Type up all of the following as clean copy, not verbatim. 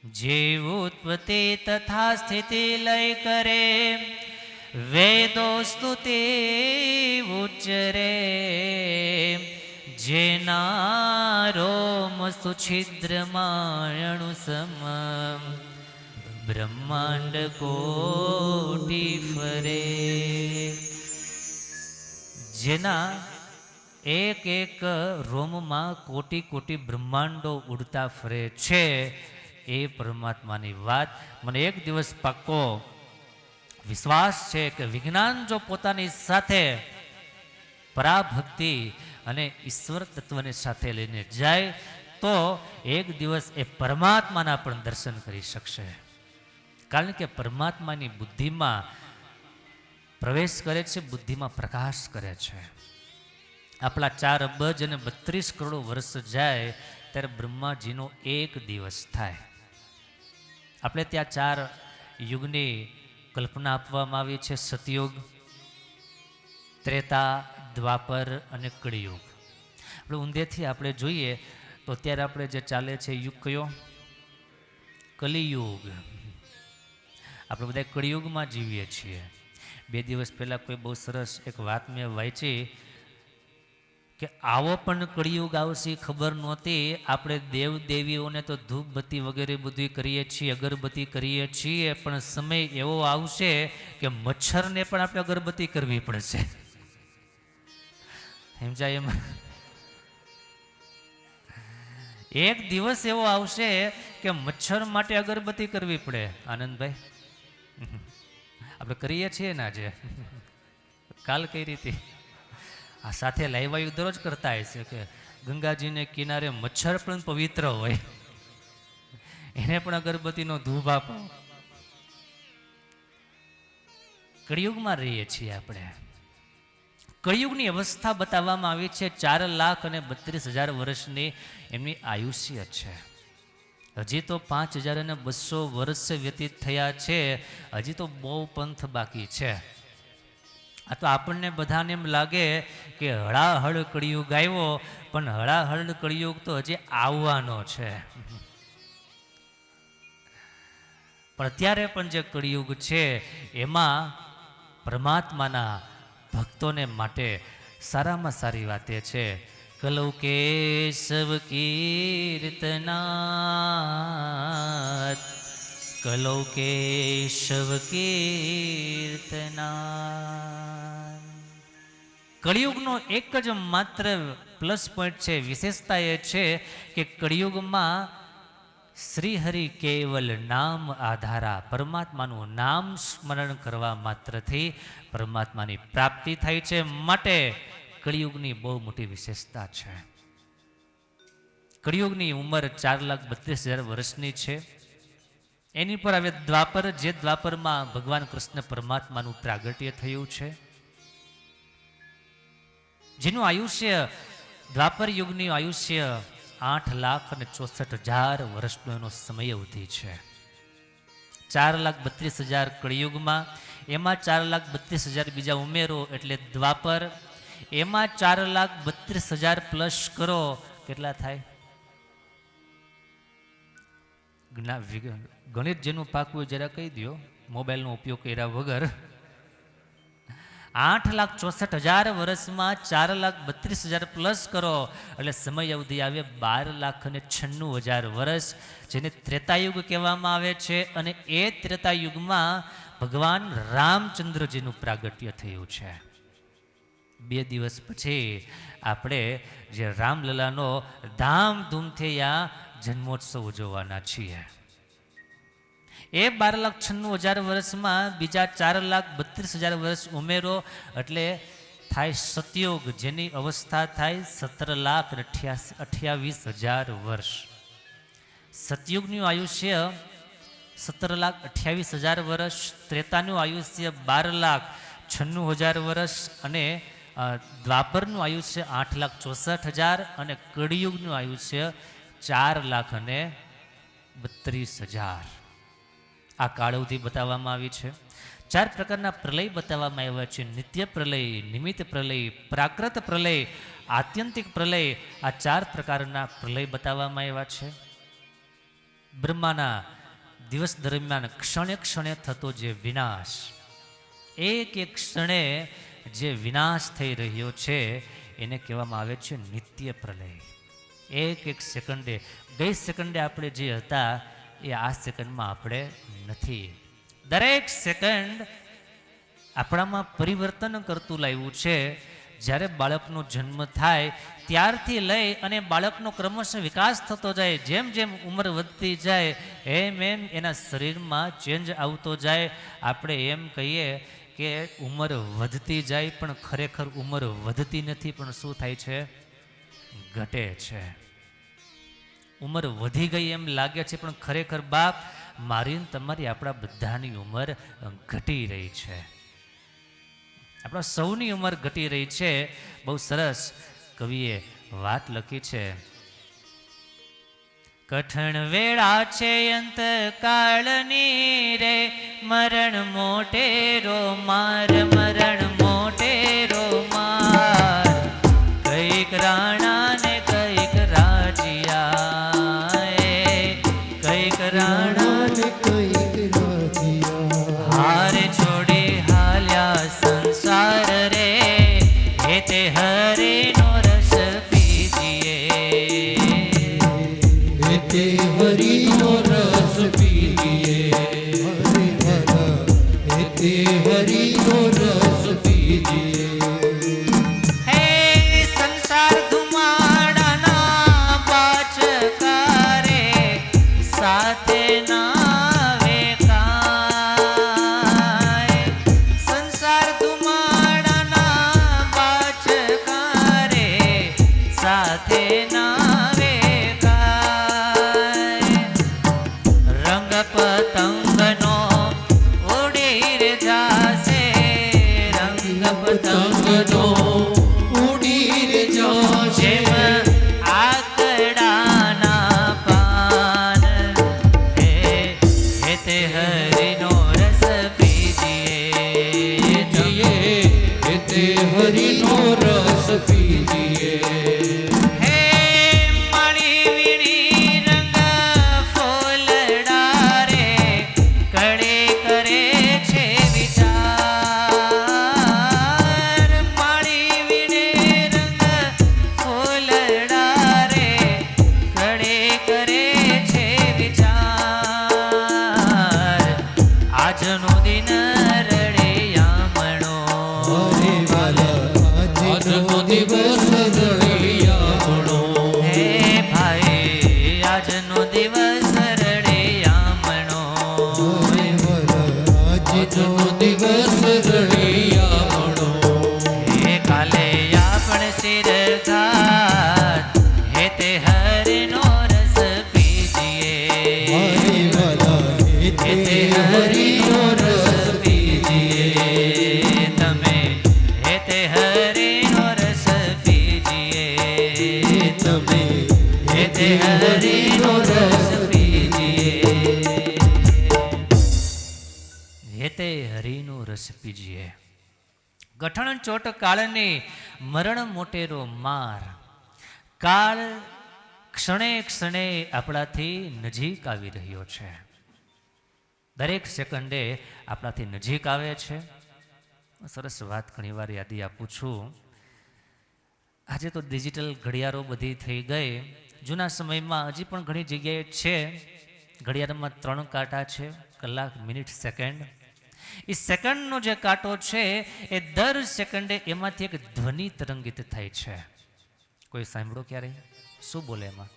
જેવ ઉત્પત્તિ તથા સ્થિતિ લય કરે, વેદો સ્તુતિ ઉચ્ચરે, જેના રોમ સુછિદ્રમાણુ સમ, બ્રહ્માંડ કોટી ફરે. જેના એક એક રોમમાં કોટી કોટી બ્રહ્માંડો ઉડતા ફરે છે, એ પરમાત્માની વાત મને એક દિવસ પાક્કો વિશ્વાસ છે કે વિજ્ઞાન જો પોતાની સાથે પરાભક્તિ અને ઈશ્વર તત્વને સાથે લઈને જાય તો એક દિવસ એ પરમાત્માના પણ દર્શન કરી શકશે. કારણ કે પરમાત્માની બુદ્ધિમાં પ્રવેશ કરે છે, બુદ્ધિમાં પ્રકાશ કરે છે. આપણા 4 અબજ અને 32 કરોડ વર્ષ જાય ત્યારે બ્રહ્માજીનો એક દિવસ થાય. આપણે ત્યાં 4 યુગની કલ્પના આપવામાં આવી છે: સતયુગ, ત્રેતા, દ્વાપર અને કળિયુગ. આપણે ઊંધેથી આપણે જોઈએ તો અત્યારે આપણે જે ચાલે છે યુગ કયો? કલિયુગ. આપણે બધા કળિયુગમાં જીવીએ છીએ. 2 દિવસ પહેલાં કોઈ બહુ સરસ એક વાત મેં વાંચી કે આવો પણ કળિયુગ આવશે ખબર નહોતી. આપણે દેવ દેવીઓને તો ધૂપબત્તી વગેરે બધું કરીએ છીએ, અગરબત્તી કરીએ છીએ, પણ સમય એવો આવશે કે મચ્છરને પણ આપણે અગરબત્તી કરવી પડશે. સમજાય એમ? એક દિવસ એવો આવશે કે મચ્છર માટે અગરબત્તી કરવી પડે. આનંદભાઈ, આપણે કરીએ છીએ ને આજે? કાલ કઈ રીતે આ સાથે લાઈવાયુ દરરોજ કરતા હશે કે ગંગાજીને કિનારે મચ્છર પણ પવિત્ર હોય, એને પણ અગરબત્તીનો ધૂપ આપો. કળિયુગમાં રહીએ છીએ આપણે. કળિયુગની અવસ્થા બતાવવામાં આવી છે. 4,32,000 વર્ષની એમની આયુષ્ય છે. હજી તો 5,200 વર્ષ વ્યતીત થયા છે. હજી તો બહુ પંથ બાકી છે. આ તો આપણને બધાને એમ લાગે કે હળાહળ કળિયુગ આવ્યો, પણ હળાહળ કળિયુગ તો હજી આવવાનો છે. પણ અત્યારે પણ જે કળિયુગ છે એમાં પરમાત્માના ભક્તોને માટે સારામાં સારી વાત એ છે, કલૌ કેશવ કીર્તનાત, કલૌ કેશવ કીર્તનાત. કળિયુગનો એક જ માત્ર પ્લસ પોઈન્ટ છે, વિશેષતા એ છે કે કળિયુગમાં શ્રીહરિ કેવલ નામ આધારા, પરમાત્માનું નામ સ્મરણ કરવા માત્રથી પરમાત્માની પ્રાપ્તિ થાય છે. માટે કળિયુગની બહુ મોટી વિશેષતા છે. કળિયુગની ઉંમર 4,32,000 વર્ષની છે. એની પર હવે દ્વાપર, જે દ્વાપરમાં ભગવાન કૃષ્ણ પરમાત્માનું પ્રાગટ્ય થયું છે, જેનું આયુષ્ય, દ્વાપર યુગનું આયુષ્ય 8,64,000 વર્ષનો એનો સમય અવધિ છે. 4,32,000 કળિયુગમાં, એમાં 4,32,000 બીજા ઉમેરો એટલે દ્વાપર, એમાં 4,32,000 પ્લસ કરો, કેટલા થાય? ગણિત જેનું પાકું જરા કહી દો, મોબાઈલનો ઉપયોગ કર્યા વગર. 8,64,000 વર્ષમાં 4,32,000 પ્લસ કરો એટલે સમય અવધિ આવે 12,96,000 વર્ષ, જેને ત્રેતાયુગ કહેવામાં આવે છે. અને એ ત્રેતાયુગમાં ભગવાન રામચંદ્રજીનું પ્રાગટ્ય થયું છે. 2 દિવસ પછી આપણે જે રામલલાનો ધામધૂમથી આ જન્મોત્સવ ઉજવવાના છીએ. એ 12,96,000 વર્ષમાં બીજા 4,32,000 વર્ષ ઉમેરો એટલે થાય સતયુગ, જેની અવસ્થા થાય 17,28,000 વર્ષ. સતયુગનું આયુષ્ય 17,28,000 વર્ષ, ત્રેતાનું આયુષ્ય 12,96,000 વર્ષ, અને દ્વાપરનું આયુષ્ય 8,64,000 અને કળિયુગનું આયુષ્ય 4,32,000. આ કાળઅવધિ બતાવવામાં આવી છે. 4 પ્રકારના પ્રલય બતાવવામાં આવ્યા છે: નિત્ય પ્રલય, નિમિત્ત પ્રલય, પ્રાકૃત પ્રલય, આત્યંતિક પ્રલય. આ 4 પ્રકારના પ્રલય બતાવવામાં આવ્યા છે. બ્રહ્માના દિવસ દરમિયાન ક્ષણે ક્ષણે થતો જે વિનાશ, એક એક ક્ષણે જે વિનાશ થઈ રહ્યો છે એને કહેવામાં આવે છે નિત્ય પ્રલય. એક એક સેકન્ડે, ગઈ સેકન્ડે આપણે જે હતા એ આ સેકન્ડમાં આપણે નથી. દરેક સેકન્ડ આપણામાં પરિવર્તન કરતું લાવ્યું છે. જ્યારે બાળકનો જન્મ થાય ત્યારથી લઈ અને બાળકનો ક્રમશઃ વિકાસ થતો જાય, જેમ જેમ ઉંમર વધતી જાય એમ એમ એના શરીરમાં ચેન્જ આવતો જાય. આપણે એમ કહીએ કે ઉંમર વધતી જાય, પણ ખરેખર ઉંમર વધતી નથી, પણ શું થાય છે? ઘટે છે. ઉંમર વધી ગઈ એમ લાગે છે, પણ ખરેખર બાપ મારી તમારી આપણા બધાની ઉંમર ઘટી રહી છે. આપણા સૌની ઉંમર ઘટી રહી છે. બહુ સરસ કવિએ વાત લખી છે. કઠણ વેળા છે અંત કાળની રે, મરણ મોટેરો માર, મરણ મોટેરો માર. કઈક રાણા ને કઈક રાજીયા, કઈક રાણા ને કઈક રાજીયા. હારે છોડી હાલ્યા સંસાર રે, હેતે હરિનો રસ પીજીએ, હેતે હરિનો રસ પીજીએ, હેતે હરિનો રસ પીજીએ. હે સંસાર ધુમાડાના પાછકારે, સાથે ના ગઠણ ચોટ કાળને મરણ મોટેરો માર. કાળ ક્ષણે ક્ષણે આપણાથી નજીક આવી રહ્યો છે. દરેક સેકન્ડે આપણાથી નજીક આવે છે. સરસ વાત ઘણીવાર યાદી આપું છું. આજે તો ડિજિટલ ઘડિયાળો બધી થઈ ગઈ. જૂના સમયમાં હજી પણ ઘણી જગ્યાએ છે ઘડિયાળમાં 3 કાંટા છે, કલાક, મિનિટ, સેકન્ડ. એ સેકન્ડનો જે કાંટો છે એ દર સેકન્ડે એમાંથી એક ધ્વનિ તરંગિત થાય છે. કોઈ સાંભળો ક્યારે? શું બોલે એમાં?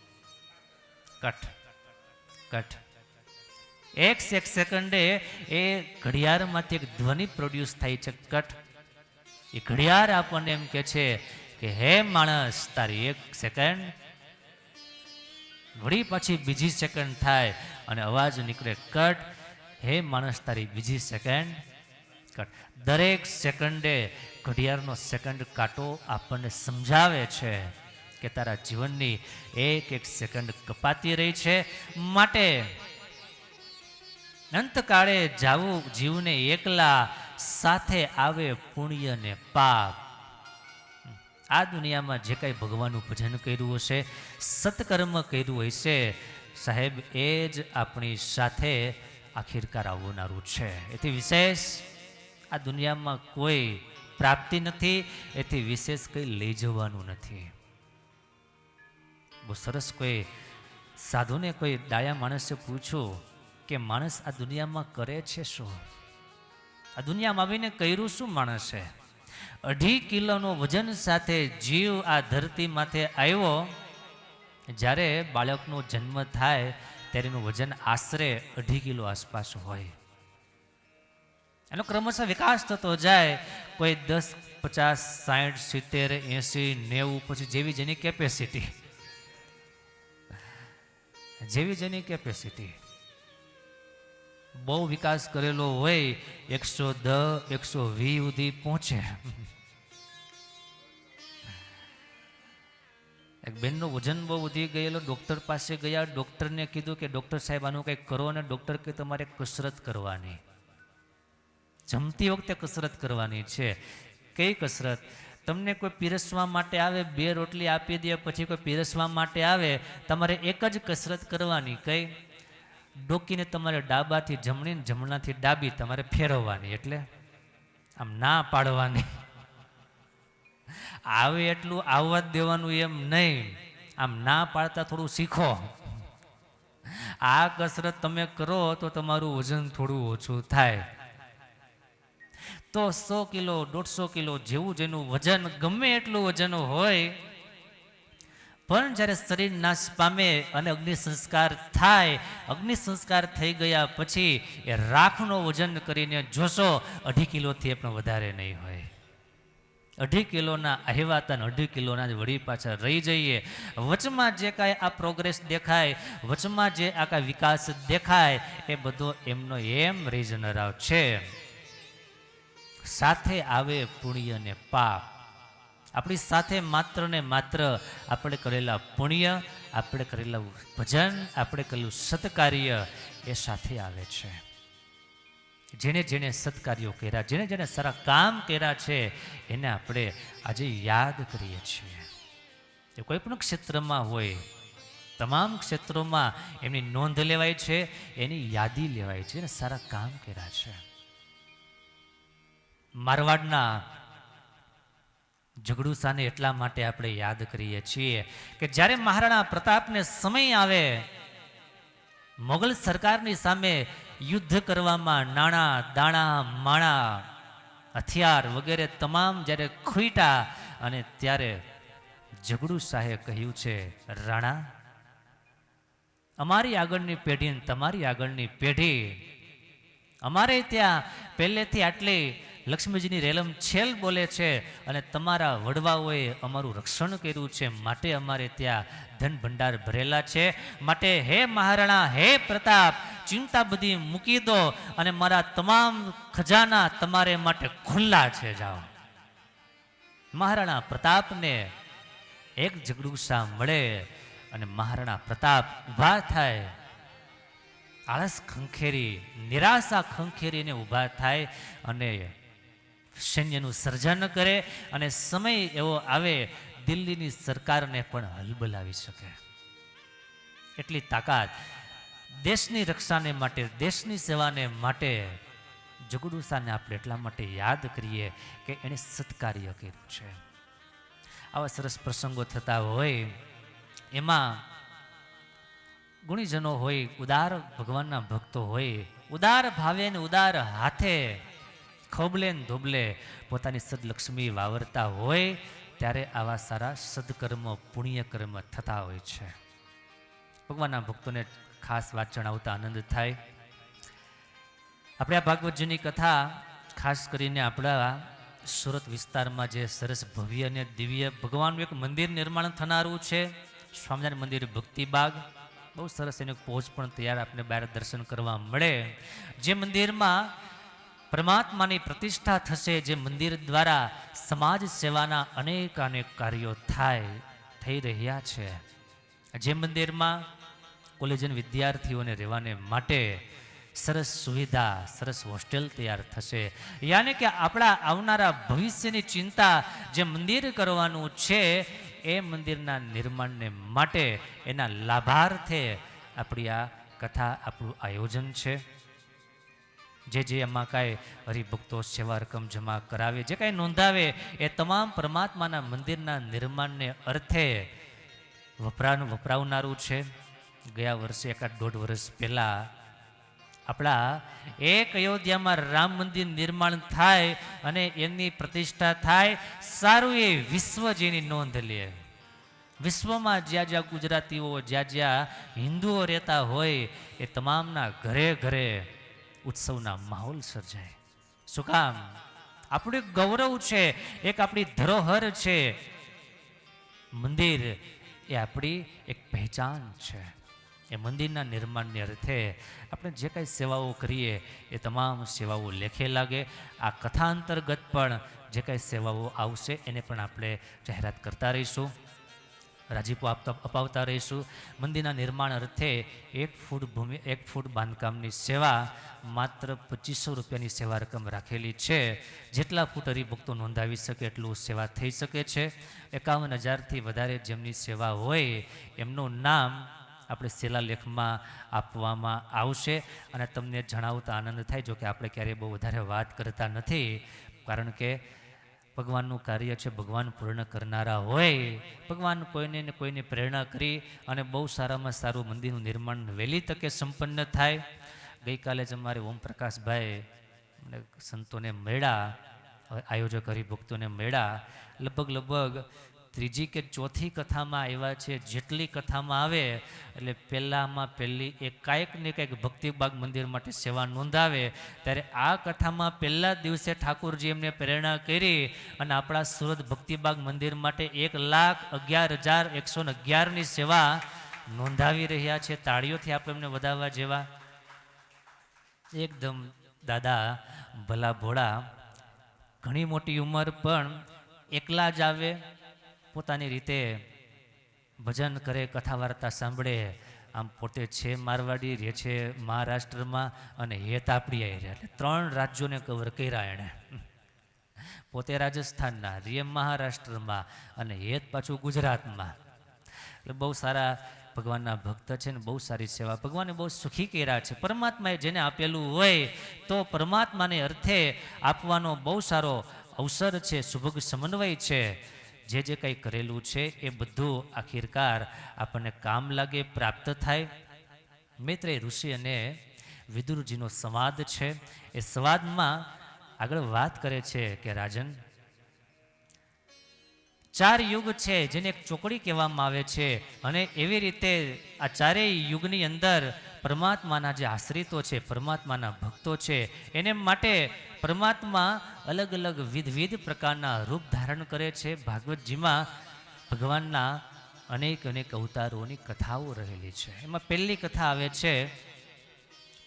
Cut cut. એક સેકન્ડે એ ઘડિયાળમાંથી એક ધ્વનિ પ્રોડ્યુસ થાય છે, કટ. એ ઘડિયાળ આપણને એમ કહે છે કે હે માણસ, તારી 1 સેકન્ડ. વળી પાછી બીજી સેકન્ડ થાય અને અવાજ નીકળે, કટ. હે માણસ, તારી બીજી સેકન્ડ, કટ. દરેક સેકન્ડે ઘડિયાળનો સેકન્ડ કાંટો આપણને સમજાવે છે કે તારા જીવનની એક એક સેકન્ડ કપાતી રહી છે. માટે અંતકાળે જાવું જીવને એકલા, સાથે આવે પુણ્ય ને પાપ. આ દુનિયામાં જે કાંઈ ભગવાનનું ભજન કર્યું હશે, સત્કર્મ કર્યું હશે, સાહેબ એ જ આપણી સાથે આખિરકાર આવનારું છે. એથી વિશેષ આ દુનિયામાં કોઈ પ્રાપ્તિ નથી, એથી વિશેષ કંઈ લઈ જવાનું નથી. બહુ સરસ કોઈ સાધુને કોઈ ડાયા માણસે પૂછ્યું કે માણસ આ દુનિયામાં કરે છે શું? આ દુનિયામાં આવીને કર્યું શું માણસે? 2.5 કિલોનો વજન સાથે જીવ આ ધરતી માથે આવ્યો. જ્યારે બાળકનો જન્મ થાય ત્યારે એનું વજન આશરે 2.5 કિલો આસપાસ હોય. એનો ક્રમશઃ વિકાસ થતો જાય. કોઈ 10, 50, 60, 70, 80, 90 પછી જેવી જેની કેપેસિટી, જેવી જેની કેપેસિટી. બહુ વિકાસ કરેલો હોય 110, 120 સુધી પહોંચે. એક બેનનું વજન બહુ વધી ગયેલો, ડૉક્ટર પાસે ગયા. ડૉક્ટરને કીધું કે ડૉક્ટર સાહેબ આનું કંઈક કરો, અને ડૉક્ટર કે તમારે કસરત કરવાની, જમતી વખતે કસરત કરવાની છે. કઈ કસરત? તમને કોઈ પીરસવા માટે આવે, 2 રોટલી આપી દે, પછી કોઈ પીરસવા માટે આવે, તમારે એક જ કસરત કરવાની. કઈ? ડોકીને તમારે ડાબાથી જમણી ને જમણાથી ડાબી તમારે ફેરવવાની, એટલે આમ ના પાડવાની. આવે એટલું આવવા જ દેવાનું એમ નહીં, આમ ના પાડતા થોડું શીખો. આ કસરત તમે કરો તો તમારું વજન થોડું ઓછું થાય. તો 100 કિલો 150 કિલો જેવું જેનું વજન, ગમે એટલું વજન હોય, પણ જ્યારે શરીર નાશ પામે અને અગ્નિ સંસ્કાર થાય, અગ્નિ સંસ્કાર થઈ ગયા પછી એ રાખનો વજન કરીને જોશો 2.5 કિલોથી પણ વધારે નહીં હોય. 2.5 કિલોના આવ્યા 2.5 કિલોના જ વળી પાછા રહી જઈએ. વચમાં જે કાંઈ આ પ્રોગ્રેસ દેખાય, વચમાં જે આ કાંઈ વિકાસ દેખાય, એ બધો એમનો એમ રીઝનરાવ છે. સાથે આવે પુણ્ય ને પાપ. આપણી સાથે માત્ર ને માત્ર આપણે કરેલા પુણ્ય, આપણે કરેલા ભજન, આપણે કરેલું સત્કાર્ય એ સાથે આવે છે. જેને જેને સત્કાર્યો કર્યા, જેને જેને સારા કામ કર્યા છે, એને આપણે આજે યાદ કરીએ છીએ. એ કોઈ પણ ક્ષેત્રમાં હોય, તમામ ક્ષેત્રોમાં એમની નોંધ લેવાય છે, એની યાદી લેવાય છે, એને સારા કામ કર્યા છે. મારવાડના ઝઘડુસાને એટલા માટે આપણે યાદ કરીએ છીએ કે જ્યારે મહારાણા પ્રતાપને સમય આવે મોગલ સરકારની સામે યુદ્ધ કરવામાં, નાણાં દાણા માણા હથિયાર વગેરે તમામ જ્યારે ખૂટ્યા, અને ત્યારે ઝઘડુસાએ કહ્યું છે, રાણા, અમારી આગળની પેઢી અને તમારી આગળની પેઢી, અમારે ત્યાં પહેલેથી આટલી લક્ષ્મીજીની રેલમ છેલ બોલે છે, અને તમારા વડવાઓએ અમારું રક્ષણ કર્યું છે, માટે અમારે ત્યાં ધન ભંડાર ભરેલા છે. માટે હે મહારાણા, હે પ્રતાપ, ચિંતા બધી મૂકી દો, અને મારા તમામ ખજાના તમારે માટે ખુલ્લા છે, જાઓ. મહારાણા પ્રતાપને એક ઝઘડુસા મળે અને મહારાણા પ્રતાપ ઊભા થાય, આળસ ખંખેરી, નિરાશા ખંખેરીને ઊભા થાય અને સૈન્યનું સર્જન કરે, અને સમય એવો આવે દિલ્હીની સરકારને પણ હલબલાવી શકે એટલી તાકાત દેશની રક્ષાને માટે, દેશની સેવાને માટે ઝઘડુસાને આપણે એટલા માટે યાદ કરીએ કે એણે સત્કાર્ય કર્યું છે. આવા સરસ પ્રસંગો થતા હોય, એમાં ગુણીજનો હોય, ઉદાર ભગવાનના ભક્તો હોય, ઉદાર ભાવે ને ઉદાર હાથે ખોબલે ને ધોબલે પોતાની સદલક્ષ્મી વાવરતા હોય, ત્યારે આવા સારા સદકર્મ, પુણ્યકર્મ થતા હોય છે. ભગવાનના ભક્તોને ખાસ વાત જણાવતા આનંદ થાય. આપણે આ ભાગવતજીની કથા ખાસ કરીને આપણા સુરત વિસ્તારમાં જે સરસ ભવ્ય અને દિવ્ય ભગવાનનું એક મંદિર નિર્માણ થનારું છે, સ્વામિનારાયણ મંદિર ભક્તિબાગ, બહુ સરસ એનું પહોંચ પણ તૈયાર આપણે બહાર દર્શન કરવા મળે. જે મંદિરમાં પરમાત્માની પ્રતિષ્ઠા થશે, જે મંદિર દ્વારા સમાજ સેવાના અનેક કાર્યો થઈ રહ્યા છે, જે મંદિરમાં કોલેજન વિદ્યાર્થીઓને રહેવાને માટે સરસ સુવિધા, સરસ હોસ્ટેલ તૈયાર થશે. યાને કે આપણા આવનારા ભવિષ્યની ચિંતા જે મંદિર કરવાનું છે, એ મંદિરના નિર્માણને માટે એના લાભાર્થે આપણી આ કથા, આપણું આયોજન છે. જે એમાં કાંઈ હરિભક્તો સેવા રકમ જમા કરાવે, જે કાંઈ નોંધાવે, એ તમામ પરમાત્માના મંદિરના નિર્માણને અર્થે વપરાવનારું છે. ગયા વર્ષે 1.5 વર્ષ પહેલાં આપણા એક અયોધ્યામાં રામ મંદિર નિર્માણ થાય અને એની પ્રતિષ્ઠા થાય, સારું એ વિશ્વ જેની નોંધ લે. વિશ્વમાં જ્યાં જ્યાં ગુજરાતીઓ, જ્યાં જ્યાં હિન્દુઓ રહેતા હોય, એ તમામના ઘરે ઘરે ઉત્સવના માહોલ સર્જાય. શું કામ? આપણું એક ગૌરવ છે, એક આપણી ધરોહર છે. મંદિર એ આપણી એક પહેચાન છે. એ મંદિરના નિર્માણને અર્થે આપણે જે કાંઈ સેવાઓ કરીએ એ તમામ સેવાઓ લેખે લાગે. આ કથા અંતર્ગત પણ જે કાંઈ સેવાઓ આવશે એને પણ આપણે જાહેરાત કરતા રહીશું, રાજીપો અપાવતા રહીશું. મંદિરના નિર્માણ અર્થે 1 ફૂટ બાંધકામની સેવા માત્ર 2500 રૂપિયાની સેવા રકમ રાખેલી છે. જેટલા ફૂટ હરિભક્તો નોંધાવી શકે એટલું સેવા થઈ શકે છે. 51,000થી વધારે જેમની સેવા હોય એમનું નામ આપણે શિલાલેખમાં આપવામાં આવશે. અને તમને જણાવતા આનંદ થાય, જો કે આપણે ક્યારેય બહુ વધારે વાત કરતા નથી, કારણ કે ભગવાનનું કાર્ય છે, ભગવાન પૂર્ણ કરનારા હોય. ભગવાન કોઈને ને કોઈને પ્રેરણા કરી અને બહુ સારામાં સારું મંદિરનું નિર્માણ વહેલી તકે સંપન્ન થાય. ગઈકાલે જ અમારે ઓમપ્રકાશભાઈ સંતોને મળ્યા, આયોજક હરિભક્તોને મળ્યા. લગભગ ત્રીજી કે ચોથી કથામાં આવ્યા છે. જેટલી કથામાં આવે એટલે પહેલી એક કાંઈક ને કાંઈક ભક્તિબાગ મંદિર માટે સેવા નોંધાવે. ત્યારે આ કથામાં પહેલા દિવસે ઠાકોરજી એમને પ્રેરણા કરી અને આપણા સુરત ભક્તિબાગ મંદિર માટે 1,11,111ની સેવા નોંધાવી રહ્યા છે. તાળીઓથી આપણે એમને વધાવવા જેવા. એકદમ દાદા ભલા ભોળા, ઘણી મોટી ઉંમર પણ એકલા જ આવે, પોતાની રીતે ભજન કરે, કથા વાર્તા સાંભળે. આમ પોતે છે મારવાડી, રહે છે મહારાષ્ટ્રમાં અને હેત આપણી આવી રહ્યા, એટલે 3 રાજ્યોને કવર કર્યા એણે. પોતે રાજસ્થાનના, રહે મહારાષ્ટ્રમાં અને હેત પાછું ગુજરાતમાં. એટલે બહુ સારા ભગવાનના ભક્ત છે ને બહુ સારી સેવા ભગવાને બહુ સુખી કર્યા છે. પરમાત્માએ જેને આપેલું હોય તો પરમાત્માને અર્થે આપવાનો બહુ સારો અવસર છે, સુભગ સમન્વય છે. જે કંઈ કરેલું છે એ બધું આખિરકાર આપણને કામ લાગે, પ્રાપ્ત થાય. મૈત્રેય ઋષિ અને વિદુરજીનો સંવાદ છે. એ સંવાદમાં આગળ વાત કરે છે કે રાજન, 4 યુગ છે જેને એક ચોકડી કહેવામાં આવે છે. અને એવી રીતે આ 4 યુગની અંદર પરમાત્માના જે આશ્રિતો છે, પરમાત્માના ભક્તો છે, એને માટે પરમાત્મા અલગ અલગ વિવિધ પ્રકારના રૂપ ધારણ કરે છે. ભાગવતજીમાં ભગવાનના અનેક અવતારોની કથાઓ રહેલી છે. એમાં પહેલી કથા આવે છે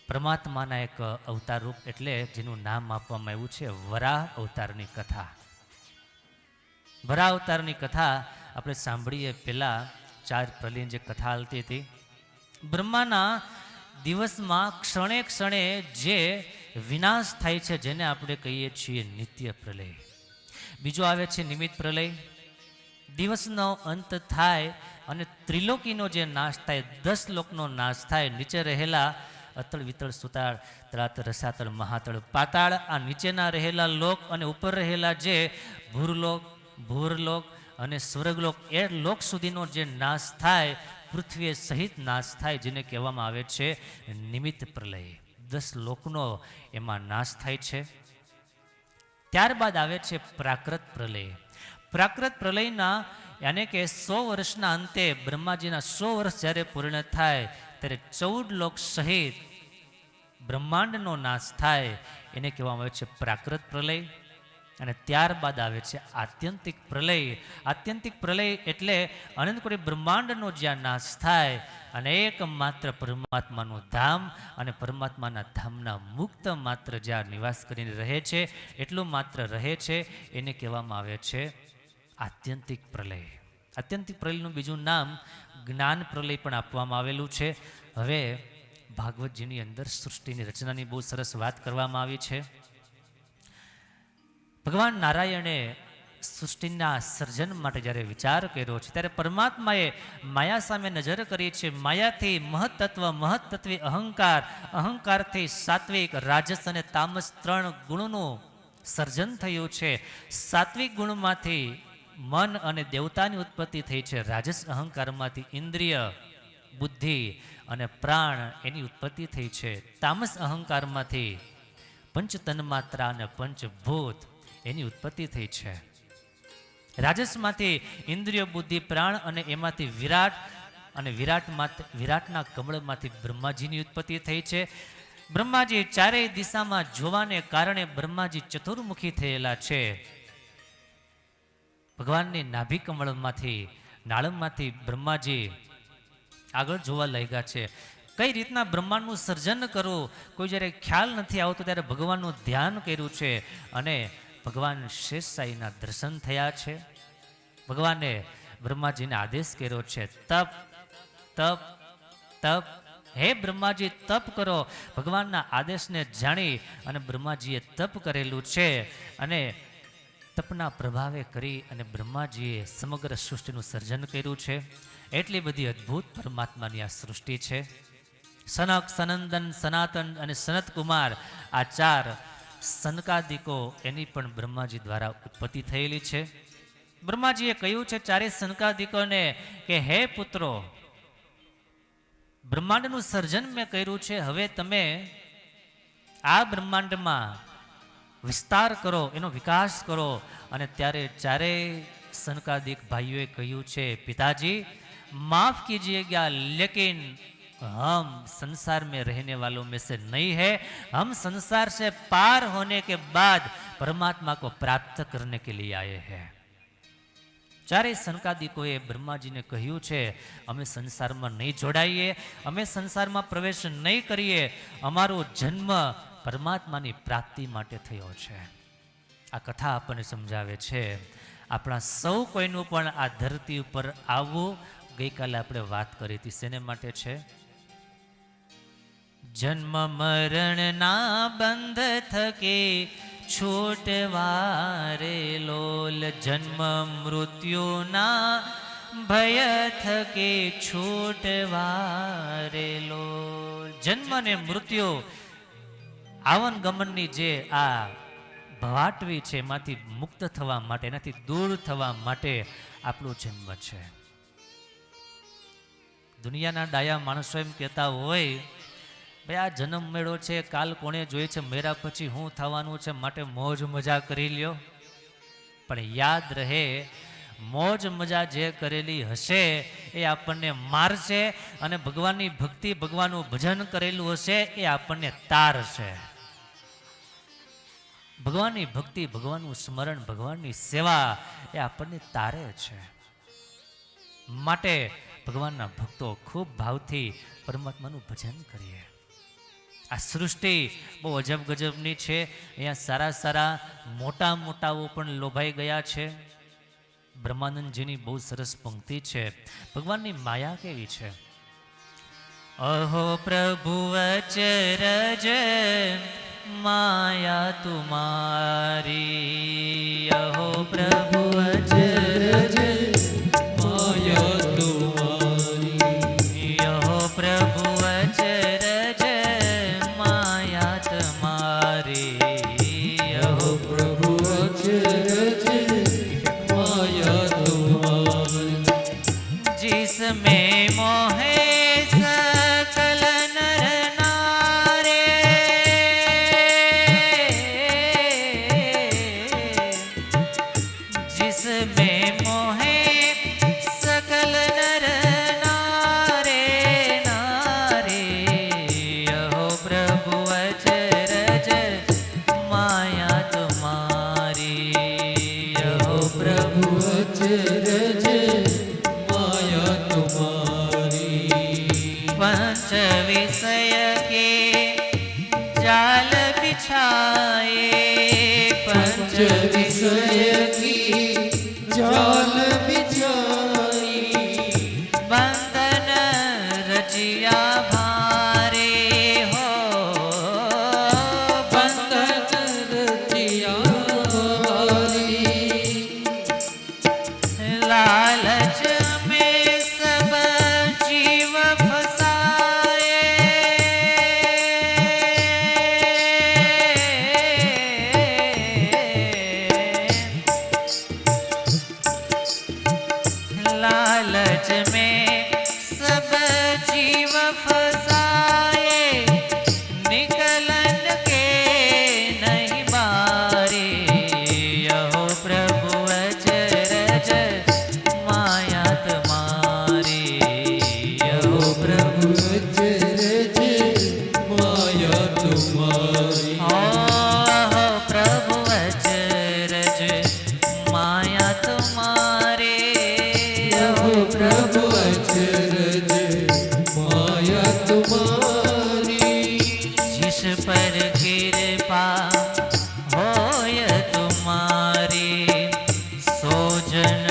પરમાત્માના એક અવતાર રૂપ, એટલે જેનું નામ આપવામાં આવ્યું છે વરાહ અવતારની કથા. વરાહ અવતારની કથા આપણે સાંભળીએ. પહેલાં 4 પ્રલયની જે કથા હાલતી હતી, બ્રહ્માના દિવસમાં ક્ષણે ક્ષણે જે વિનાશ થાય છે, જેને આપણે કહીએ છીએ નિત્ય પ્રલય. બીજો આવે છે નિમિત્ત પ્રલય. દિવસનો અંત થાય અને ત્રિલોકીનો જે નાશ થાય, 10 લોકનો નાશ થાય. નીચે રહેલા અતળ વિતળ સુતાળ તળાતળ રસાતળ મહાતળ પાતાળ, આ નીચેના રહેલા લોક અને ઉપર રહેલા જે ભૂરલોક, ભૂરલોક અને સ્વર્ગલોક, એ લોક સુધીનો જે નાશ થાય, પૃથ્વી સહિત નાશ થાય, જેને કહેવામાં આવે છે નિમિત્ત પ્રલય. 10 લોકનો એમાં નાશ થાય છે. ત્યારબાદ આવે છે પ્રાકૃત પ્રલય. પ્રાકૃત પ્રલયના યાને કે 100 વર્ષના અંતે બ્રહ્માજીના 100 વર્ષ જ્યારે પૂર્ણ થાય ત્યારે 14 લોક સહિત બ્રહ્માંડનો નાશ થાય, એને કહેવામાં આવે છે પ્રાકૃત પ્રલય. અને ત્યારબાદ આવે છે આત્યંતિક પ્રલય. આત્યંતિક પ્રલય એટલે અનંત કોટી બ્રહ્માંડનો જ્યાં નાશ થાય અને એકમાત્ર પરમાત્માનું ધામ અને પરમાત્માના ધામના મુક્ત માત્ર જ્યાં નિવાસ કરીને રહે છે, એટલું માત્ર રહે છે, એને કહેવામાં આવે છે આત્યંતિક પ્રલય. આત્યંતિક પ્રલયનું બીજું નામ જ્ઞાન પ્રલય પણ આપવામાં આવેલું છે. હવે ભાગવતજીની અંદર સૃષ્ટિની રચનાની બહુ સરસ વાત કરવામાં આવી છે. ભગવાન નારાયણે સૃષ્ટિના સર્જન માટે જ્યારે વિચાર કર્યો છે ત્યારે પરમાત્માએ માયા સામે નજર કરી છે. માયાથી મહત્તત્વી અહંકાર, અહંકારથી સાત્વિક, રાજસ અને તામસ 3 ગુણનું સર્જન થયું છે. સાત્વિક ગુણમાંથી મન અને દેવતાની ઉત્પત્તિ થઈ છે. રાજસ અહંકારમાંથી ઇન્દ્રિય, બુદ્ધિ અને પ્રાણ એની ઉત્પત્તિ થઈ છે. તામસ અહંકારમાંથી પંચ તન્માત્રા અને પંચભૂત એની ઉત્પત્તિ થઈ છે. રાજસમાંથી ઇન્દ્રિય, બુદ્ધિ, પ્રાણ અને એમાંથી વિરાટ, અને વિરાટના કમળમાંથી બ્રહ્માજીની ઉત્પત્તિ થઈ છે. બ્રહ્માજી ચારેય દિશામાં જોવાને કારણે બ્રહ્માજી ચતુર્મુખી થયેલા છે. ભગવાનની નાભી કમળમાંથી, નાળમાંથી બ્રહ્માજી આગળ જોવા લાગ્યા છે. કઈ રીતના બ્રહ્માંડનું સર્જન કરવું કોઈ જ્યારે ખ્યાલ નથી આવતો ત્યારે ભગવાનનું ધ્યાન કર્યું છે અને ભગવાન શેષશાહીના દર્શન થયા છે. ભગવાને બ્રહ્માજીને આદેશ કર્યો છે, તપ તપ તપ, હે બ્રહ્માજી તપ કરો. ભગવાનના આદેશને જાણી અને બ્રહ્માજીએ તપ કરેલું છે અને તપના પ્રભાવે કરી અને બ્રહ્માજીએ સમગ્ર સૃષ્ટિનું સર્જન કર્યું છે. એટલી બધી અદ્ભુત પરમાત્માની આ સૃષ્ટિ છે. સનક, સનંદન, સનાતન અને સનત કુમાર, આ 4 સનકાદિકો એની પણ બ્રહ્માજી દ્વારા ઉત્પત્તિ થયેલી છે. બ્રહ્માજીએ કહ્યું છે 4 સનકાદિકોને કે હે પુત્રો, બ્રહ્માંડનું સર્જન મેં કર્યું છે, હવે તમે આ બ્રહ્માંડમાં વિસ્તાર કરો, એનો વિકાસ કરો. અને ત્યારે 4 સનકાદિક ભાઈઓએ કહ્યું છે, પિતાજી माफ कीजिएगा, लेकिन हम संसार में रहने वालों में से नहीं है. हम संसार से पार होने के बाद परमात्मा को प्राप्त करने के लिए आए हैं. 4 सनकादिकोए ब्रह्माजीने કહ્યું છે, અમે સંસારમાં નહીં જોડાઈએ, અમે સંસારમાં પ્રવેશ નહીં કરીએ, અમારો જન્મ પરમાત્માની પ્રાપ્તિ માટે થયો છે. આ કથા આપણને સમજાવે છે આપણા સૌ કોઈનું પણ આ ધરતી ઉપર આવવું. ગઈકાલે આપણે વાત કરી હતી, શેને માટે છે? જન્મ મરણના બંધ થકે છૂટવારે લોલ, જન્મ મૃત્યુના ભય થકે છૂટવારે લોલ. જન્મ ને મૃત્યુ આવન ગમનની જે આ ભવાટવી છે એમાંથી મુક્ત થવા માટે, એનાથી દૂર થવા માટે આપણો જન્મ છે. દુનિયાના ડાયા માણસો એમ કહેતા હોય, ભાઈ આ જન્મ મેળો છે, કાલ કોણે જોઈએ છે, મેરા પછી શું થવાનું છે, માટે મોજ મજા કરી લ્યો. પણ યાદ રહે, મોજ મજા જે કરેલી હશે એ આપણને મારશે, અને ભગવાનની ભક્તિ, ભગવાનનું ભજન કરેલું હશે એ આપણને તારશે. ભગવાનની ભક્તિ, ભગવાનનું સ્મરણ, ભગવાનની સેવા એ આપણને તારે છે. માટે ભગવાનના ભક્તો ખૂબ ભાવથી પરમાત્માનું ભજન કરીએ. આ સૃષ્ટિ બહુ અજબ ગજબની છે. અહીંયા સારા સારા મોટા મોટાઓ પણ લોભાઈ ગયા છે. બ્રહ્માનંદજીની બહુ સરસ પંક્તિ છે. ભગવાનની માયા કેવી છે? અહો પ્રભુ અચરજ માયા તુમારી, અહો પ્રભુ અચરજ માયા તુમારી, અહો પ્રભુ અચરજ માયા તમારી, અહો પ્રભુ અચરજ માયા તુમારી, जिसमें मोहे सकल नर नारे, जिस તુમારી ઓહો પ્રભુ અચરજ માયા તુમારી હો પ્રભુ અચરજ માયા તુમારી जिस पर कृपा होय तुम्हारी सोजन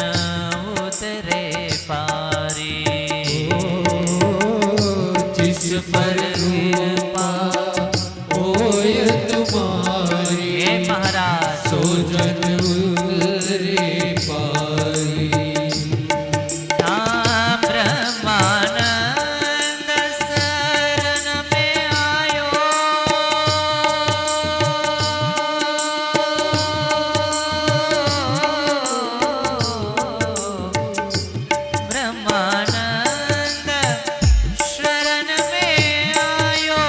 उतरे पारी जिस पर कृपा होय तुम्हारी हे महाराज सोजन उतरे पारी हाँ ब्रह्मानंद शरण में आयो ब्रह्मानंद शरण में आयो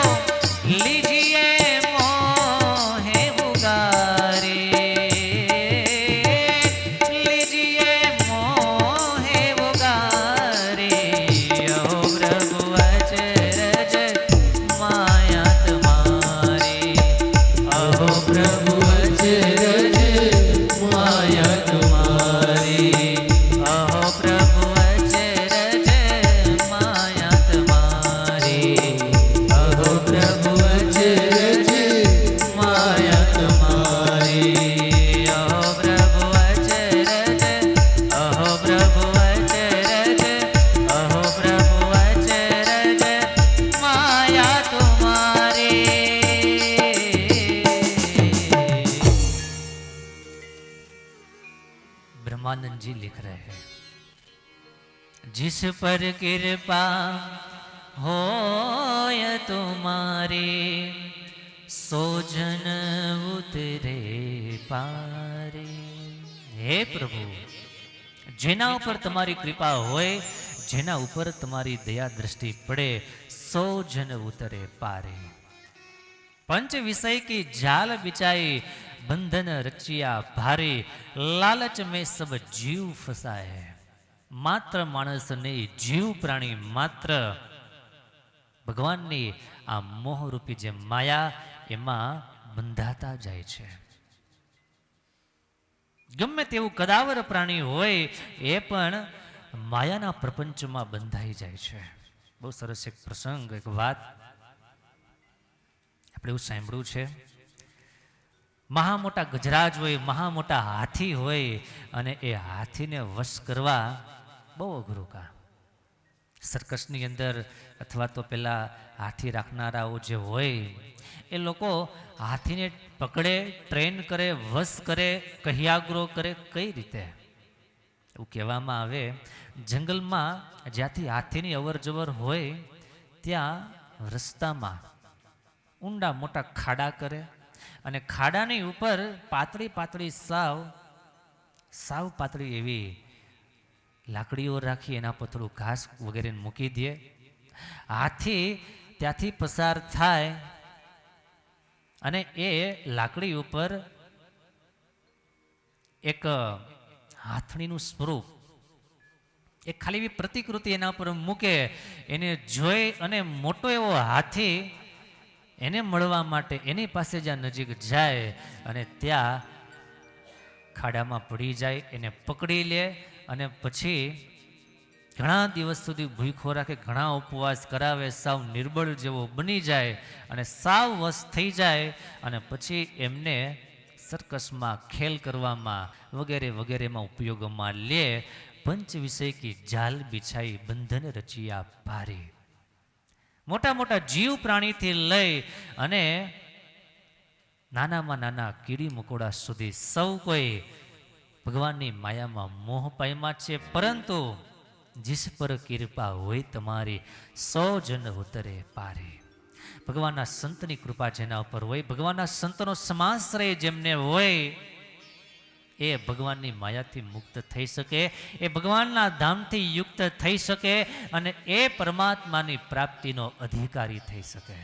लीजिए मोहे उगारे लीजिए मोहे उगारे अहो प्रभु अचरज माया तुम्हारी अहो प्रभु अचरज माया तुम्हारी अहो प्रभु अचरज माया तुम्हारी अहो प्रभु अचरज माया तुम्हारी अहो प्रभु अचरज अहो प्रभु अचरज अहो प्रभु अचरज माया तुम्हारी ब्रह्मानंद जी लिख रहे हैं जिस पर कृपा होय तुम्हारी सोजन उतरे पारे हे प्रभु જેના ઉપર તમારી કૃપા હોય જેના ઉપર તમારી દયા દ્રષ્ટિ પડે સો જન ઉતરે પારે पंच विषय की जाल बिछाई बंधन रचिया भारी लालच में सब जीव फसाए है मात्र मानस नहीं जीव प्राणी मात्र भगवान ने आ मोह रूपी जे माया एमा बंधाता जाय छे गमे तेवुं कदावर प्राणी होय ए पण मायाना प्रपंचमां बंधाई जाय छे बहु सरस एक प्रसंग एक वात આપણે એવું સાંભળ્યું છે મહા મોટા ગજરાજ હોય મહા મોટા હાથી હોય અને એ હાથીને વશ કરવા બહુ અઘરું કામ સર્કસની અંદર અથવા તો પેલા હાથી રાખનારાઓ જે હોય એ લોકો હાથીને પકડે ટ્રેન કરે વશ કરે કહિયાગ્રો કરે કઈ રીતે એવું કહેવામાં આવે જંગલમાં જ્યાંથી હાથીની અવર જવર હોય ત્યાં રસ્તામાં ઊંડા મોટા ખાડા કરે અને ખાડાની ઉપર પાતળી પાતળી સાવ પાતળી એવી લાકડીઓ રાખી એના પર થોડું ઘાસ વગેરે મૂકી દે હાથી ત્યાંથી પસાર થાય અને એ લાકડી ઉપર એક હાથણીનું સ્વરૂપ એક ખાલી એવી પ્રતિકૃતિ એના પર મૂકે એને જોઈ અને મોટો એવો હાથી એને મળવા માટે એની પાસે જ્યાં નજીક જાય અને ત્યાં ખાડામાં પડી જાય એને પકડી લે અને પછી ઘણા દિવસ સુધી ભૂખો રાખે ઘણા ઉપવાસ કરાવે સાવ નિર્બળ જેવો બની જાય અને સાવ વશ થઈ જાય અને પછી એમને સર્કસમાં ખેલ કરવામાં વગેરે વગેરેમાં ઉપયોગમાં લે પંચ વિષય કી જાલ બિછાઈ બંધન રચિયા ભારી મોટા મોટા જીવ પ્રાણીથી લઈ અને નાનામાં નાના કીડી મકોડા સુધી સૌ કોઈ ભગવાનની માયામાં મોહ પામ્યા છે પરંતુ जिस पर कृपा होय तमारी सौ जन उतरे पारे भगवानना संतनी कृपा जेना पर होय भगवानना संतनो समाश्रय जेमने होय ए भगवाननी मायाथी मुक्त थई सके ए भगवानना धामथी युक्त थई सके अने ए परमात्मानी प्राप्तिनो अधिकारी थई सके।